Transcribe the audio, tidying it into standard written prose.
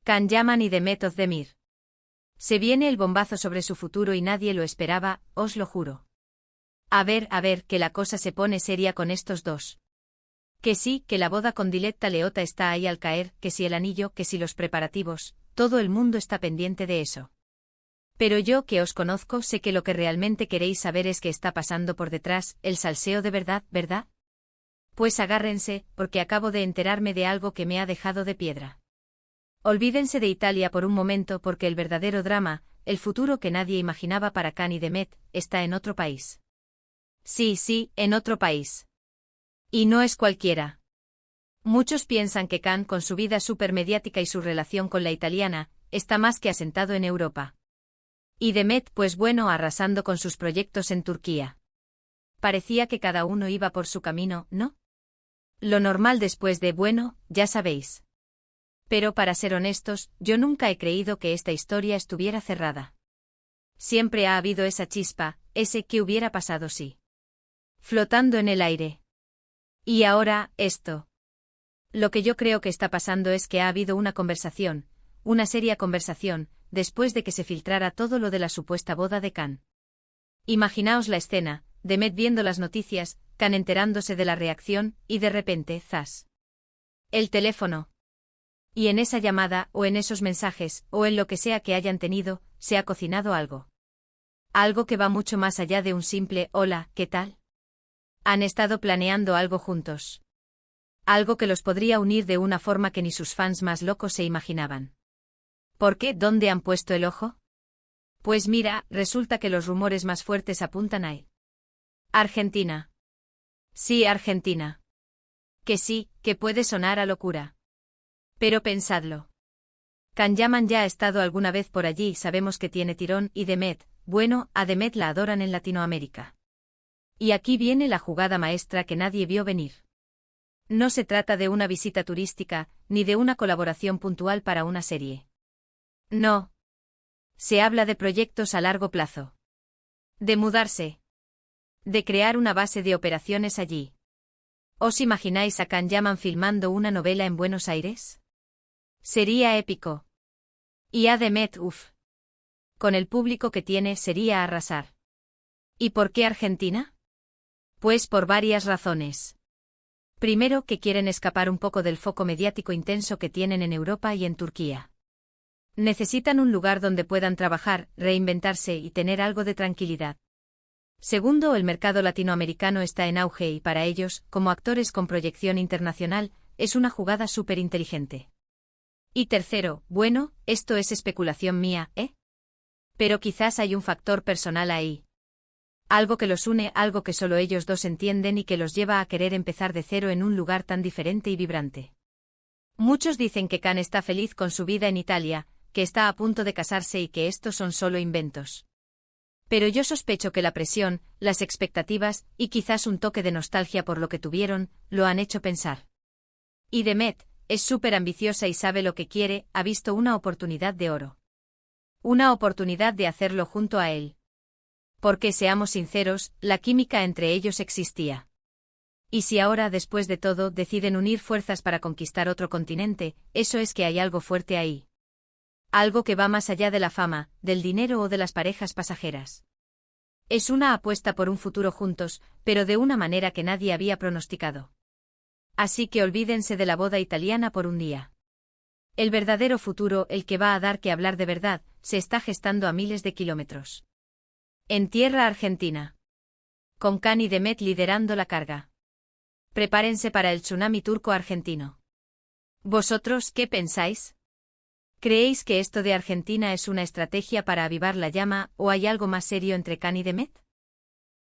Can Yaman y Demet Özdemir. Se viene el bombazo sobre su futuro y nadie lo esperaba, os lo juro. A ver, que la cosa se pone seria con estos dos. Que sí, que la boda con Diletta Leotta está ahí al caer, que si el anillo, que si los preparativos, todo el mundo está pendiente de eso. Pero yo, que os conozco, sé que lo que realmente queréis saber es qué está pasando por detrás, el salseo de verdad, ¿verdad? Pues agárrense, porque acabo de enterarme de algo que me ha dejado de piedra. Olvídense de Italia por un momento porque el verdadero drama, el futuro que nadie imaginaba para Can y Demet, está en otro país. Sí, en otro país. Y no es cualquiera. Muchos piensan que Can, con su vida supermediática y su relación con la italiana, está más que asentado en Europa. Y Demet, pues bueno, arrasando con sus proyectos en Turquía. Parecía que cada uno iba por su camino, ¿no? Lo normal después de, bueno, ya sabéis. Pero para ser honestos, yo nunca he creído que esta historia estuviera cerrada. Siempre ha habido esa chispa, ese ¿qué hubiera pasado si? Flotando en el aire. Y ahora, esto. Lo que yo creo que está pasando es que ha habido una conversación, una seria conversación, después de que se filtrara todo lo de la supuesta boda de Can. Imaginaos la escena, Demet viendo las noticias, Can enterándose de la reacción, y de repente, ¡zas! El teléfono. Y en esa llamada, o en esos mensajes, o en lo que sea que hayan tenido, se ha cocinado algo. Algo que va mucho más allá de un simple «Hola, ¿qué tal?». Han estado planeando algo juntos. Algo que los podría unir de una forma que ni sus fans más locos se imaginaban. ¿Por qué? ¿Dónde han puesto el ojo? Pues mira, resulta que los rumores más fuertes apuntan a Argentina. Sí, Argentina. Que sí, que puede sonar a locura. Pero pensadlo. Can Yaman ya ha estado alguna vez por allí y sabemos que tiene tirón y Demet, bueno, a Demet la adoran en Latinoamérica. Y aquí viene la jugada maestra que nadie vio venir. No se trata de una visita turística, ni de una colaboración puntual para una serie. No. Se habla de proyectos a largo plazo. De mudarse. De crear una base de operaciones allí. ¿Os imagináis a Can Yaman filmando una novela en Buenos Aires? Sería épico. Y a Demet, uff. Con el público que tiene sería arrasar. ¿Y por qué Argentina? Pues por varias razones. Primero, que quieren escapar un poco del foco mediático intenso que tienen en Europa y en Turquía. Necesitan un lugar donde puedan trabajar, reinventarse y tener algo de tranquilidad. Segundo, el mercado latinoamericano está en auge y para ellos, como actores con proyección internacional, es una jugada súper inteligente. Y tercero, bueno, esto es especulación mía, ¿eh? Pero quizás hay un factor personal ahí. Algo que los une, algo que solo ellos dos entienden y que los lleva a querer empezar de cero en un lugar tan diferente y vibrante. Muchos dicen que Can está feliz con su vida en Italia, que está a punto de casarse y que estos son solo inventos. Pero yo sospecho que la presión, las expectativas, y quizás un toque de nostalgia por lo que tuvieron, lo han hecho pensar. Y Demet, es súper ambiciosa y sabe lo que quiere, ha visto una oportunidad de oro. Una oportunidad de hacerlo junto a él. Porque seamos sinceros, la química entre ellos existía. Y si ahora, después de todo, deciden unir fuerzas para conquistar otro continente, eso es que hay algo fuerte ahí. Algo que va más allá de la fama, del dinero o de las parejas pasajeras. Es una apuesta por un futuro juntos, pero de una manera que nadie había pronosticado. Así que olvídense de la boda italiana por un día. El verdadero futuro, el que va a dar que hablar de verdad, se está gestando a miles de kilómetros. En tierra argentina. Con Can y Demet liderando la carga. Prepárense para el tsunami turco-argentino. ¿Vosotros qué pensáis? ¿Creéis que esto de Argentina es una estrategia para avivar la llama o hay algo más serio entre Can y Demet?